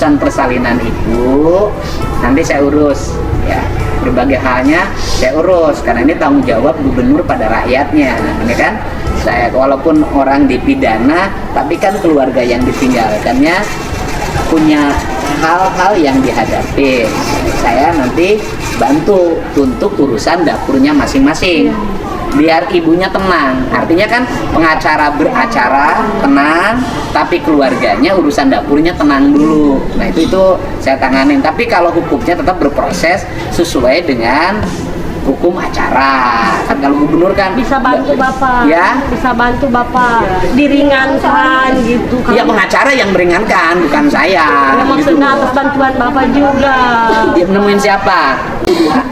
urusan persalinan ibu nanti saya urus ya, berbagai halnya saya urus karena ini tanggung jawab gubernur pada rakyatnya, ya kan? Saya walaupun orang dipidana tapi kan keluarga yang ditinggalkannya punya hal-hal yang dihadapi. Saya nanti bantu untuk urusan dapurnya masing-masing. Biar ibunya tenang. Artinya kan pengacara beracara tenang, tapi keluarganya urusan dapurnya tenang dulu. Nah itu saya tanganin. Tapi kalau hukumnya tetap berproses sesuai dengan hukum acara. Kan kalau gubernur kan bisa bantu Bapak. Ya, bisa bantu Bapak diringankan gitu kan. ya pengacara yang meringankan, bukan saya. Ya, maksudnya atas bantuan Bapak juga. Dia nemuin siapa?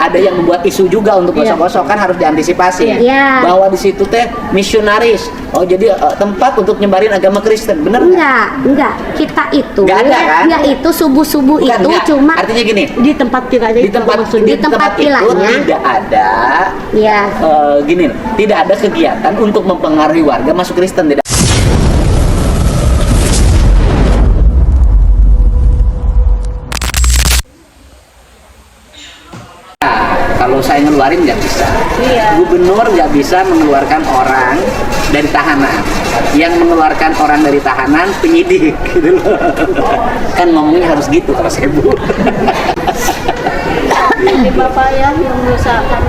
Ada yang membuat isu juga untuk gosok-gosok, kan harus diantisipasi. Iya. Bahwa di situ teh misionaris. Oh jadi tempat untuk nyebarin agama Kristen, bener nggak? Enggak. Kita itu. Nggak ada, kan? Ya itu subuh-subuh Bukan, itu nggak. cuma Artinya gini. Di tempat kiranya Di tempat maksudnya. di tempat itu vilanya. tidak ada. ya. Gini, tidak ada kegiatan untuk mempengaruhi warga masuk Kristen. Tidak. Kalau saya ngeluarin nggak bisa. Iya. Gubernur nggak bisa mengeluarkan orang dari tahanan. Yang mengeluarkan orang dari tahanan penyidik, gitu loh. Kan ngomongnya harus gitu kalau saya bu. Jadi Bapak yang mengusahakan.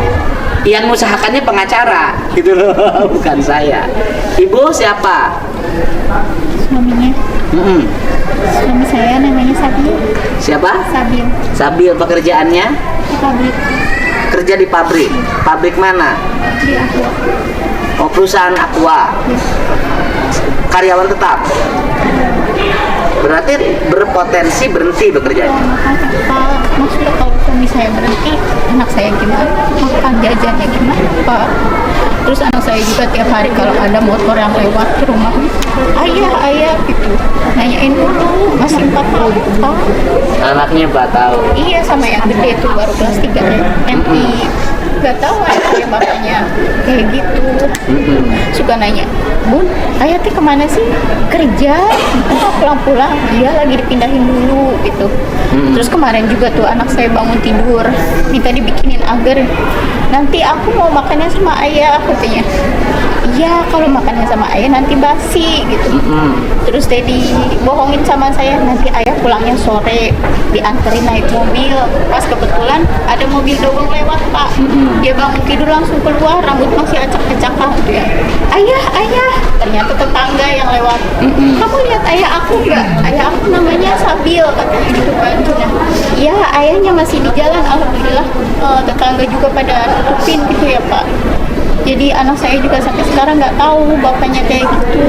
Yang mengusahakannya pengacara, gitu loh, bukan saya. Ibu siapa? Suaminya, Mm-mm. suami saya namanya Sabil. Siapa? Sabil Sabil, pekerjaannya di pabrik kerja di pabrik. Pabrik mana? di Aqua. Oh, perusahaan Aqua. Karyawan tetap. Berarti berpotensi berhenti bekerjanya. Pak, maksudnya kalau suami saya berhenti, anak saya gimana? Makan jajannya gimana, Pak? Terus anak saya juga tiap hari kalau ada motor yang lewat ke rumah, ayah gitu, nanyain dulu, masih 4 tahun, Pak. Anaknya 4 tahun. Iya, sama yang gede itu baru kelas 3 MI. Gak tahu ayah bapaknya kayak gitu. Suka nanya, Bun, ayah teh kemana sih? Kerja? Kok pulang-pulang? Iya, lagi dipindahin dulu gitu. Terus kemarin juga tuh anak saya bangun tidur, minta dibikinin agar nanti aku mau makannya sama ayah, katanya. Iya, kalau makannya sama ayah nanti basi gitu. Terus teh dibohongin sama saya, nanti ayah pulangnya sore, dianterin naik mobil. Pas kebetulan ada mobil dobong lewat, Pak. Dia bangun tidur langsung keluar, rambut masih acak-acakan gitu ya. Ayah, ternyata tetangga yang lewat. Kamu lihat ayah aku nggak? Ayah aku namanya Sabil, katanya gitu kan. Iya, ayahnya masih di jalan, alhamdulillah. Tetangga juga pada nutupin gitu ya, Pak. Jadi anak saya juga sampai sekarang nggak tahu bapaknya kayak gitu.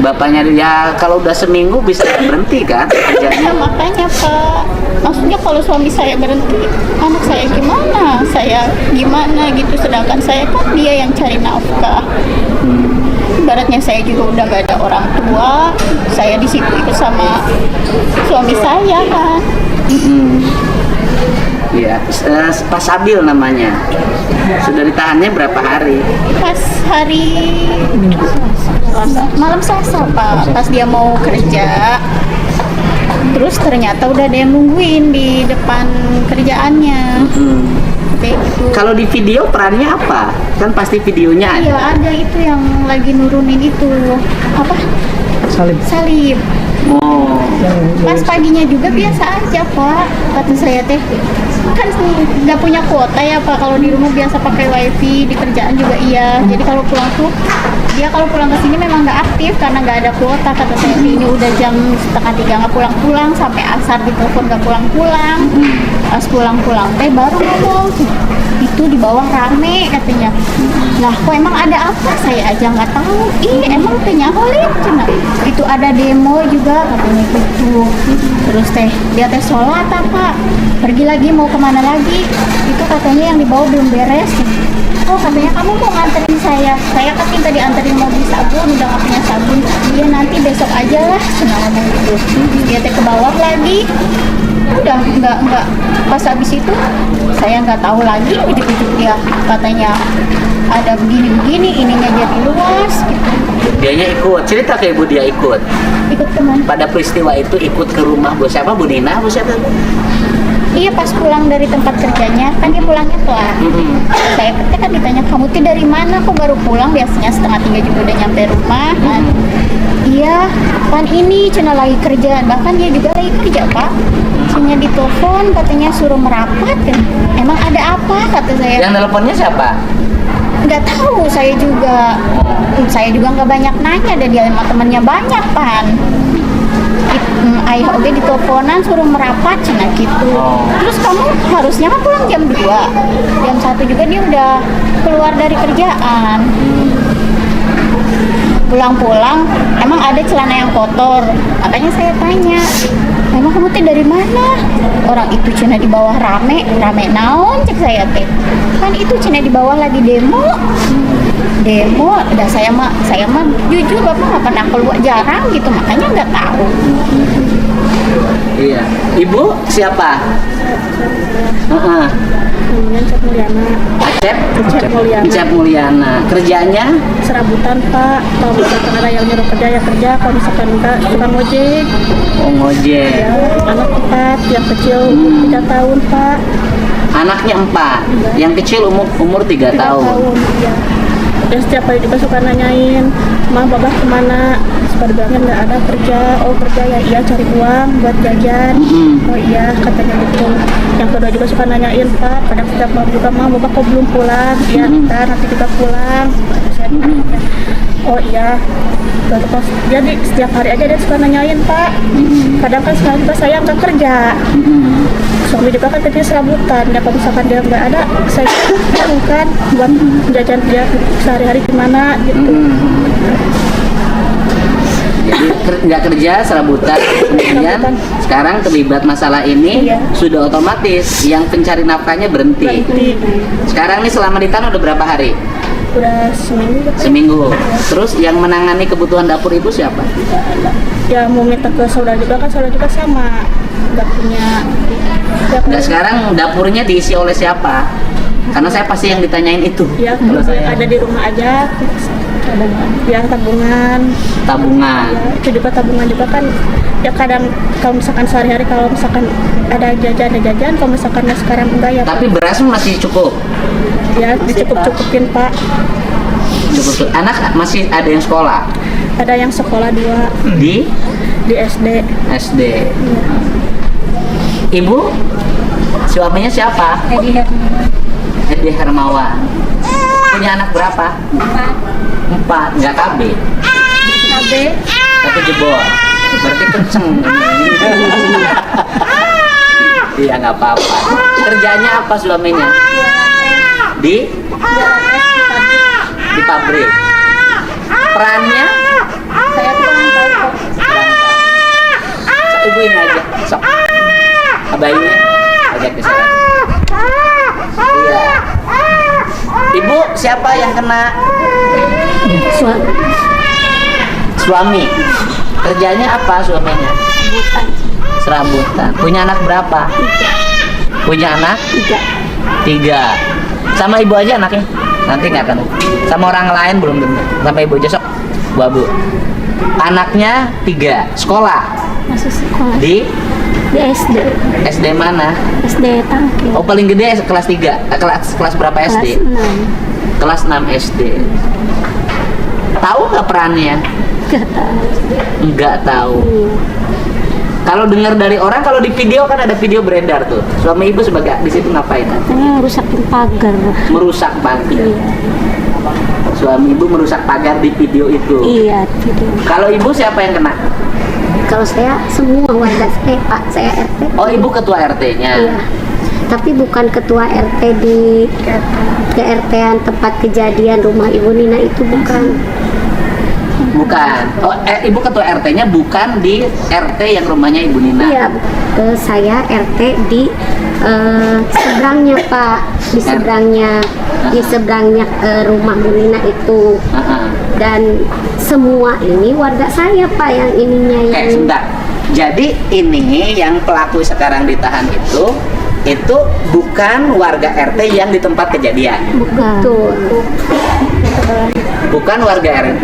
Bapaknya ya kalau udah seminggu bisa berhenti kan Ya kerjanya. makanya Pak, maksudnya kalau suami saya berhenti, anak saya gimana? Saya gimana gitu, sedangkan saya kan dia yang cari nafkah. Ibaratnya saya juga udah gak ada orang tua, saya di situ ikut sama suami saya kan. Iya, Pak Sabil namanya. Sudah ditahannya berapa hari? Pas hari malam Selasa Pak, pas dia mau kerja, terus ternyata udah ada yang nungguin di depan kerjaannya. Kayak gitu. Kalau di video perannya apa? Kan pasti videonya ada. Iya, ada itu yang lagi nurunin itu apa? Salib. Oh, Pas paginya juga biasa aja Pak, kata saya teh. Kan nggak punya kuota ya Pak, kalau di rumah biasa pakai wifi, di kerjaan juga iya. Jadi kalau pulang tuh, dia kalau pulang ke sini memang nggak aktif karena nggak ada kuota, kata saya. Ini udah jam 2:30 nggak pulang-pulang, sampai asar ditelepon nggak pulang-pulang. Pas pulang-pulang teh baru ngomong, itu di bawah rame katanya. Lah kok emang ada apa? Saya aja nggak tahu. Ih emang penyaholin cina. Itu ada demo juga katanya gitu. Terus teh dia teh sholat apa? Pergi lagi mau kemana lagi? Itu katanya yang dibawa belum beres. Oh katanya kamu mau nganterin saya kan minta dianterin mobil sabun, udah nggak punya sabun. Iya nanti besok aja lah, cina ngomong gitu. Dia teh ke bawah lagi. Udah nggak pas habis itu saya nggak tahu lagi ujuk-ujuk dia katanya ada begini-begini, ininya jadi luas gitu. Dianya ikut. Cerita ke ibu dia ikut. Ikut kemana? Pada peristiwa itu ikut ke rumah Bu siapa? Bu Nina, Bu siapa? Iya, pas pulang dari tempat kerjanya kan dia pulangnya telat. Saya kan ditanya, kamu tuh dari mana, kok baru pulang? Biasanya 2:30 juga udah nyampe rumah. Iya, kan ini Cina lagi kerja, bahkan dia juga lagi kerja Pak. Cina ditelepon katanya suruh merapat kan. Emang ada apa, kata saya. Yang teleponnya siapa? Nggak tahu, saya juga nggak banyak nanya, ada dia sama temennya banyak kan. Ayah oke diteleponan suruh merapat cina gitu. Terus kamu harusnya kan pulang jam 2, jam 1 juga dia udah keluar dari kerjaan. Pulang-pulang emang ada celana yang kotor, makanya saya tanya, emang kamu teh dari mana? Orang itu cina di bawah rame naon, cek saya teh, kan itu cina di bawah lagi demo. Udah saya mah jujur bapak nggak pernah keluar, jarang gitu, makanya nggak tahu. Iya. Ibu siapa? Cep Mulyana. Acep Mulyana. Acep Mulyana. Kerjanya Serabutan Pak. Kalau misalkan ada yang nyuruh kerja ya kerja. Kalau misalkan enggak suka ngojek. ngojek. Ya, anak 4, yang kecil 3 tahun Pak. Anaknya 4, yang kecil umur 3 3 tahun. Ya. Dan setiap hari juga suka nanyain, "Mah, Babah kemana?" Suka dibilangin nggak ada kerja. Oh kerja ya, iya cari uang buat jajan. Oh iya katanya gitu. Yang kedua juga suka nanyain, Pak, kadang setiap malam juga, "Mah, Babah kok belum pulang?" Iya, ntar nanti juga pulang. Saya bilang, oh iya. Terus jadi setiap hari aja dia suka nanyain, Pak. Kadang kan sekarang juga saya nggak kerja. Suami juga kan kerja serabutan. Ya kalau misalkan dia nggak ada, saya kan buat jajan dia sehari-hari gimana gitu. Jadi nggak kerja serabutan, kemudian sekarang terlibat masalah ini, Iya. sudah otomatis yang pencari nafkahnya berhenti. Sekarang nih selama di tanah udah berapa hari? Udah seminggu. Seminggu. Terus yang menangani kebutuhan dapur ibu siapa? Ya mau minta ke saudara juga kan, saudara juga sama nggak punya. Ya, Nggak, sekarang dapurnya diisi oleh siapa? Karena saya pasti yang ditanyain itu. ya Kalau saya ada di rumah aja. Ya tabungan. tabungan. Ya, itu juga tabungan juga kan. Ya kadang kalau misalkan sehari-hari kalau misalkan ada jajan, kalau misalkan sekarang enggak ya. Tapi beras masih cukup. Ya dicukup-cukupin Pak. Cukup. Anak masih ada yang sekolah Ada yang sekolah 2 di di SD. SD. Ibu suaminya siapa? Edi Hermawan. Punya anak berapa? 4. Nggak KB. Tapi jebol. Berarti kenceng. Iya nggak apa-apa. Kerjanya apa suaminya? Di pabrik. Perannya? Saya kurang tahu kok. Sok, ibu ini aja. Sok. Abayunya ajak ke sana. Iya. Ibu siapa yang kena? Suami. Kerjanya apa suaminya? Serabutan. Punya anak berapa? 3. Punya anak? 3. Sama ibu aja anaknya? Nanti nggak akan. Sama orang lain belum tentu. Sama ibu aja sok. Bu. Anaknya 3. Sekolah? Masih sekolah Di di SD. SD mana? SD Tangki. Oh paling gede kelas 3. Kelas berapa Kelas SD? 6. Kelas 6 SD. Tahu nggak perannya? Gak tahu. Nggak tahu. Iya. Kalau dengar dari orang, kalau di video kan ada video beredar tuh. Suami ibu sebagai di situ ngapain? Katanya ngerusakin pagar. Merusak pagar. Iya. Suami ibu merusak pagar di video itu. Iya, gitu. Kalau ibu siapa yang kena? Kalau saya semua warga saya Pak, saya RT. Oh ibu ketua RT-nya. Iya. Tapi bukan ketua RT di ke-RT-an tempat kejadian rumah Ibu Nina itu bukan. Bukan. Oh ibu ketua RT-nya bukan di RT yang rumahnya Ibu Nina. Iya, saya RT di seberangnya Pak, di seberangnya rumah Bu Nina itu. Dan semua ini warga saya Pak yang ininya Oke, yang sebentar. Jadi ini yang pelaku sekarang ditahan itu itu bukan warga RT yang di tempat kejadian. Bukan. Bukan warga RT.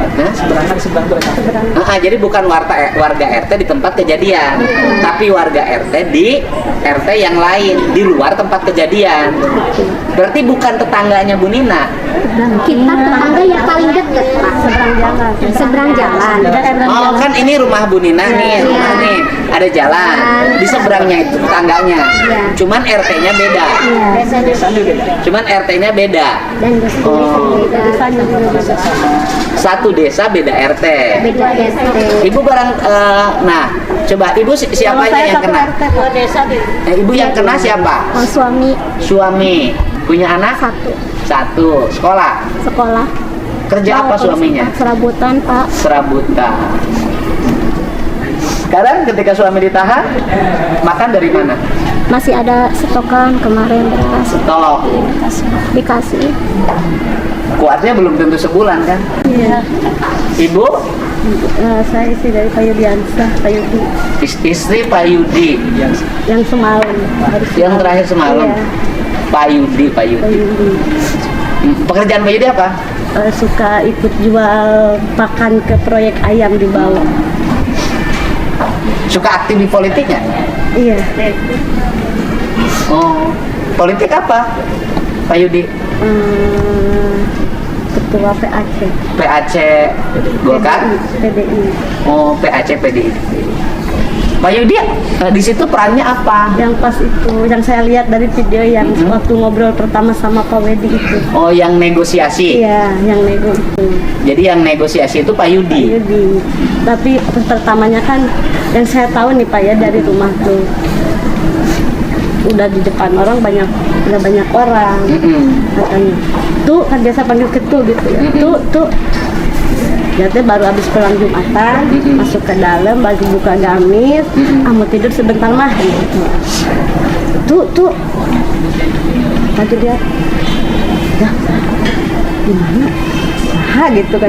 Nah, jadi bukan warga RT di tempat kejadian, tapi warga RT di RT yang lain di luar tempat kejadian. Berarti bukan tetangganya Bu Nina. Kita tetangga yang paling dekat, Pak. Seberang jalan. Oh, kan ini rumah Bu Nina nih, rumah nih. Ada jalan. Di seberangnya itu tetangganya. Cuman RT-nya beda. Cuman RT-nya beda. Dan Satu desa beda RT. beda RT. Ibu barang nah, coba Ibu siapa aja yang kena? Ibu yang kena siapa? Oh, suami Suami. Punya anak? Satu. Sekolah. sekolah. Kerja apa suaminya? Serabutan, Pak. Serabutan. Sekarang ketika suami ditahan, makan dari mana? Masih ada stokan kemarin beras Stok. dikasih. Kuatnya belum tentu sebulan kan? Iya. Ibu? Saya istri dari Pak Yudiansah, Pak Yudi. Istri Pak Yudi. Yang semalam. Yang terakhir semalam. Iya. Pak Yudi. Pak Yudi. Pekerjaan Pak Yudi apa? Suka ikut jual pakan ke proyek ayam di bawah. Suka aktif di politiknya? Iya. Oh, politik apa? Pak Yudi? Ketua PAC. PAC Golkar? PDI. Oh, PAC PDI. Pak Yudi di situ perannya apa? Yang pas itu, yang saya lihat dari video yang waktu ngobrol pertama sama Pak Wedi itu. Oh, yang negosiasi. Iya, yang nego itu. Jadi yang negosiasi itu Pak Yudi. Yudi. Tapi pertamanya kan yang saya tahu nih Pak ya dari rumah tuh udah di depan orang udah banyak orang katanya. Tuh kan biasa panggil ketu gitu ya. Tuh. Jadi baru habis pulang Jumatan, masuk ke dalam, baju buka gamis, mau tidur sebentar mah gitu. Tuh. Maju dia. Ya. Gimana? Nah, gitu kan.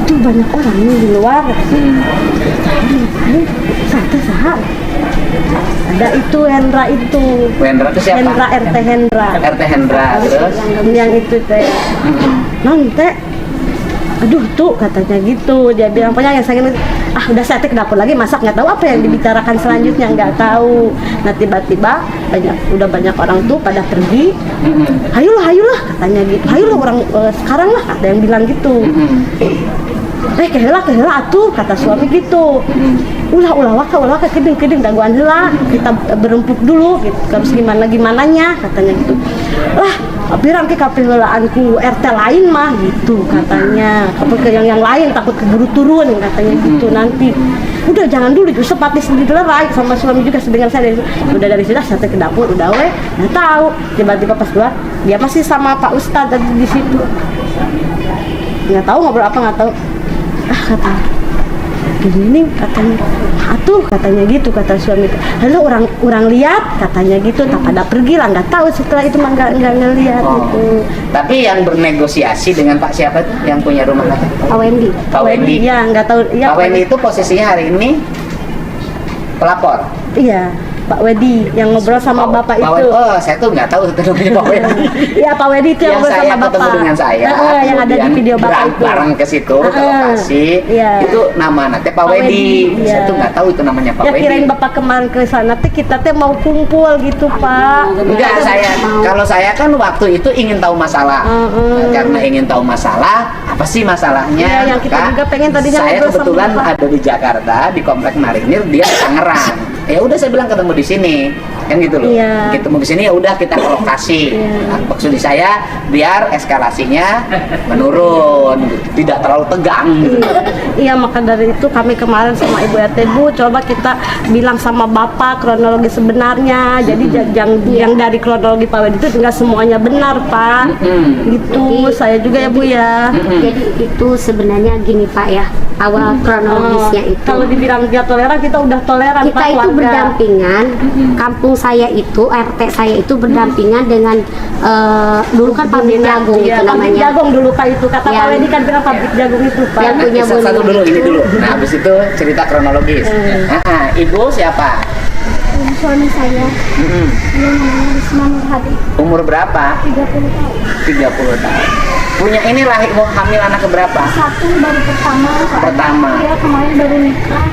Tuh banyak orang nih di luar. Saha. Ada itu Hendra itu. Hendra itu siapa? Hendra RT Hendra. RT Hendra terus Yang itu teh. Non teh. Aduh tuh katanya gitu. Dia bilang pokoknya yang saya udah saya ke dapur lagi masak, nggak tahu apa yang dibicarakan selanjutnya, nggak tahu. Nah tiba-tiba udah banyak orang tuh pada pergi. Hayulah katanya gitu. Hayulah orang sekarang lah ada yang bilang gitu. Kehela atuh kata suami gitu. Ulah waka keding daguan heula kita berempuk dulu gitu. Harus gimananya katanya gitu. Lah pirang ke kapihelaanku RT lain mah gitu katanya. Ke yang lain takut keburu turun katanya gitu nanti. Udah jangan dulu sepati sendiri lerai sama suami juga sedengar saya udah dari situ saya ke dapur udah nggak tahu tiba-tiba pas keluar dia pasti sama Pak Ustadz di situ nggak tahu ngobrol apa nggak tahu kata gini katanya atuh katanya gitu kata suami itu halo orang lihat katanya gitu tak pada pergi lah nggak tahu setelah itu mah nggak ngelihat gitu. Tapi yang bernegosiasi dengan Pak siapa yang punya rumah Pak Wendy. Pak Wendy ya nggak tahu ya, Pak Wendy itu posisinya hari ini pelapor. Iya Pak Wedi yang ngobrol sama Bapak itu. Oh, saya tuh nggak tahu itu namanya Pak Wedi. Iya Pak Wedi itu yang ngobrol sama Bapak. Ketemu dengan saya. Yang ada di video Bapak itu. Bareng ke situ ke lokasi. Itu nama nanti Pak Wedi. Saya tuh nggak tahu itu namanya Pak Wedi. Ya kirain Bapak kemarin ke sana teh kita teh mau kumpul gitu Pak. Enggak, kalau saya kan waktu itu ingin tahu masalah. Karena ingin tahu masalah, apa sih masalahnya? Yang kita juga pengen tadinya saya ngobrol sama kebetulan Bapak. ada di Jakarta di Komplek Marinir, dia di Tangerang. Ya udah saya bilang ketemu di sini kan gitu loh. Ketemu di sini ya udah kita ke lokasi. Nah, maksud saya biar eskalasinya menurun gitu. Tidak terlalu tegang gitu. Iya maka dari itu kami kemarin sama Ibu RT Bu coba kita bilang sama Bapak kronologi sebenarnya. Jadi yang dari kronologi Pak Wedi itu nggak semuanya benar Pak. Gitu saya juga ya Bu ya. Jadi itu sebenarnya gini Pak ya, awal kronologisnya itu. Kalau dibilang dia toleran, kita udah toleran kita Pak, itu keluarga. berdampingan. Kampung saya itu, RT saya itu berdampingan dengan dulu kan pabrik jagung itu Pabrik namanya. jagung dulu Pak itu. Kata Pak Wedi kan bilang pabrik jagung itu Pak. Yang punya Satu dulu ini dulu. Nah, habis itu cerita kronologis. Ibu siapa? suami saya. Dia namanya Risma Nur Hadi, Umur berapa? 30 tahun. 30 tahun. Punya ini lahir mau hamil anak keberapa? Satu baru pertama. soalnya Pertama. Dia kemarin baru nikah.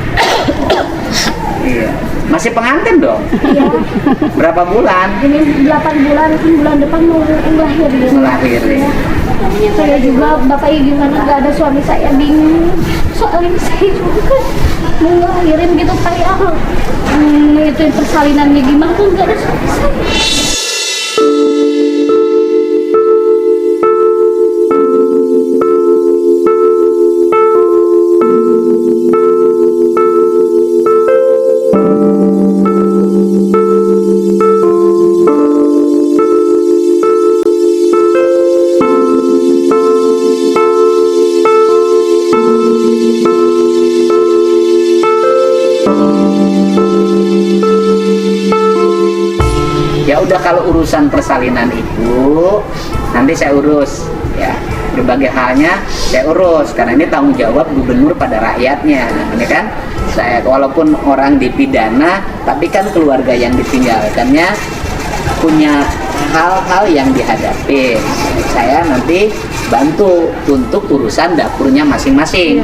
Iya. Masih pengantin dong? Iya. Berapa bulan? Ini 8 bulan, mungkin bulan depan mau lahir dia. Lahir, ya. Saya juga, bapaknya gimana, nggak ada suami saya bingung. Soalnya saya juga kan mau ngelahirin gitu kayak itu persalinannya gimana kan nggak ada suami saya. Ya udah, kalau urusan persalinan itu nanti saya urus ya, berbagai halnya saya urus karena ini tanggung jawab gubernur pada rakyatnya, ini kan. Saya walaupun orang dipidana tapi kan keluarga yang ditinggalkannya punya hal-hal yang dihadapi. Saya nanti bantu untuk urusan dapurnya masing-masing,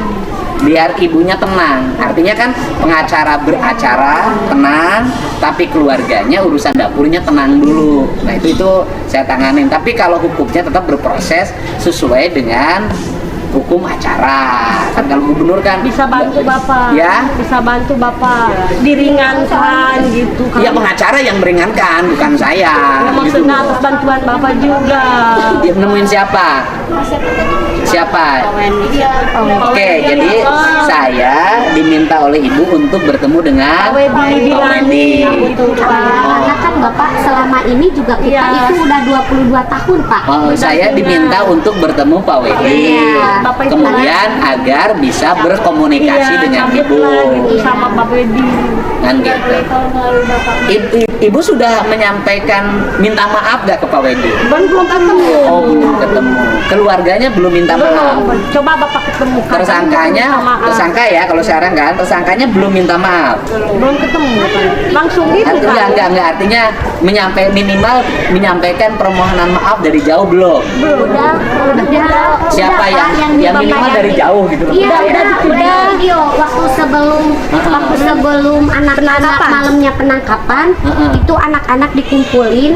biar ibunya tenang. Artinya kan pengacara beracara tenang, tapi keluarganya urusan dapurnya tenang dulu. Nah itu saya tanganin. Tapi kalau hukumnya tetap berproses sesuai dengan hukum acara. Kan kalau gubernur kan Bisa bantu Bapak. Ya. Bisa bantu Bapak. Diringankan gitu kan. Ya pengacara yang meringankan, bukan saya. Ya, Gitu. maksudnya atas bantuan Bapak juga. Dia nemuin siapa? Siapa? Oke, jadi saya diminta oleh ibu untuk bertemu dengan Pak Wedi Pak Wedi. Karena kan Bapak selama ini juga kita Iya. itu udah 22 tahun Pak. Oh, saya diminta untuk bertemu Pak Wedi. Iya. Bapak itu Kemudian agar bisa berkomunikasi dengan ibu. gitu sama Pak Wedi. Kan gitu. Ibu sudah menyampaikan minta maaf gak ke Pak Wedi? Belum ketemu. Oh, belum ketemu. Keluarganya belum minta maaf. Belum. Coba Bapak ketemu. Tersangkanya, tersangka ya kalau sekarang kan, tersangkanya belum minta maaf. belum ketemu kan. Langsung gitu kan. Enggak, artinya minimal menyampaikan permohonan maaf dari jauh belum? Udah. Siapa Pak, yang minimal dari jauh gitu loh. Iya, udah video waktu sebelum anak-anak malamnya penangkapan, itu anak-anak dikumpulin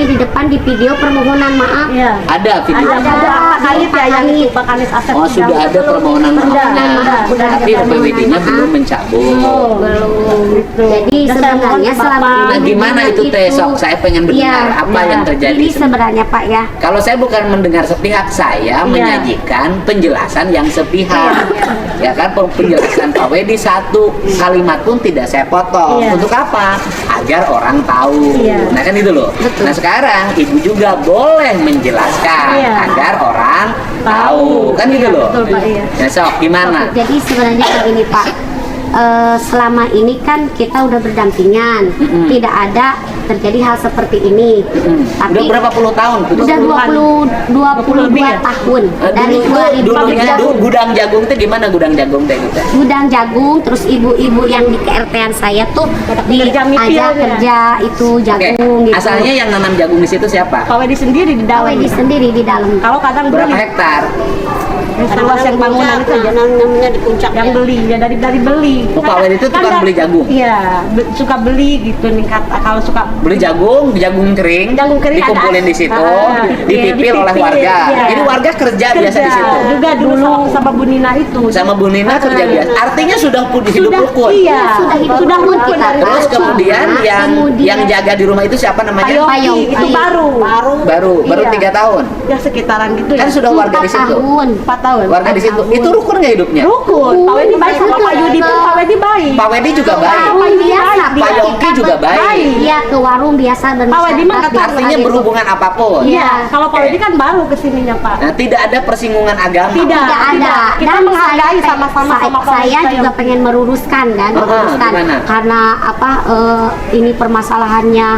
di depan di video permohonan maaf. Iya. Ada video. Ada. Pak Kalis ya yang itu Pak Kalis Asep. Oh, sudah ada permohonan maafnya. Udah. Tapi PWD-nya belum mencabut. Belum. Jadi sebenarnya selama Nah, gimana itu teh? Sok saya pengen mendengar apa yang terjadi. Ini sebenarnya Pak ya. Kalau saya bukan mendengar sepihak, saya menyajikan penjelasan yang sepihak. Ya kan, penjelasan Pak Wedi satu kalimat pun tidak saya potong. Iya. Untuk apa? Agar orang tahu. Iya. Nah kan itu loh. Betul. Nah sekarang ibu juga boleh menjelaskan Iya. agar orang tahu. Kan gitu loh. Betul Pak, iya. Nah sok gimana? Jadi sebenarnya begini Pak, selama ini kan kita udah berdampingan, tidak ada terjadi hal seperti ini. Tapi Udah berapa puluh tahun? udah 22 lebih ya? tahun dari Dulunya 2000 gudang jagung teh gimana, gudang jagung teh gitu? gudang jagung, terus ibu-ibu yang di KRT-an saya tuh Kerja mipil diajak ya? kerja itu Oke, jagung gitu. asalnya yang nanam jagung di situ siapa? Pak Wedi sendiri di dalam. Di sendiri di dalam. Kalau kadang Berapa beli. hektar? Luas yang bangunan itu aja. namanya di puncak. Yang beli ya dari beli. Oh, Pak Wedi itu tukang beli jagung? Iya, suka beli gitu nih kalau suka Beli jagung kering, Jagung kering dikumpulin ada. di situ, Iya, dipipil oleh dipipil, warga. iya. Jadi warga kerja biasa di situ. Juga dulu sama Bu Nina itu. Sama Bu Nina kerja biasa. Artinya sudah hidup rukun. Iya, sudah rukun kita. Terus kemudian yang jaga di rumah itu siapa namanya? Pak Yongki Yongki. itu baru. Baru Iya. 3 tahun. Ya sekitaran gitu Kan ya. sudah warga di 4 situ. tahun. 4 tahun. Warga di situ. Itu rukun nggak hidupnya? Rukun. Pak Wedi baik sama Pak Yudi pun Pak Wedi baik. Pak Wedi juga baik. Warung biasa. Pak Yongki juga baik. Iya, ke warung biasa dan Pak Wedi mah masyarakat nggak biasa Artinya gitu. berhubungan apapun. Iya, kalau Pak Oke. Wedi kan baru kesininya Pak. Nah, tidak ada persinggungan agama. Tidak. Tidak ada. Kita Dan menghargai saya- sama-sama sama Pak saya Wedi. juga pengen meluruskan gimana? karena apa ini permasalahannya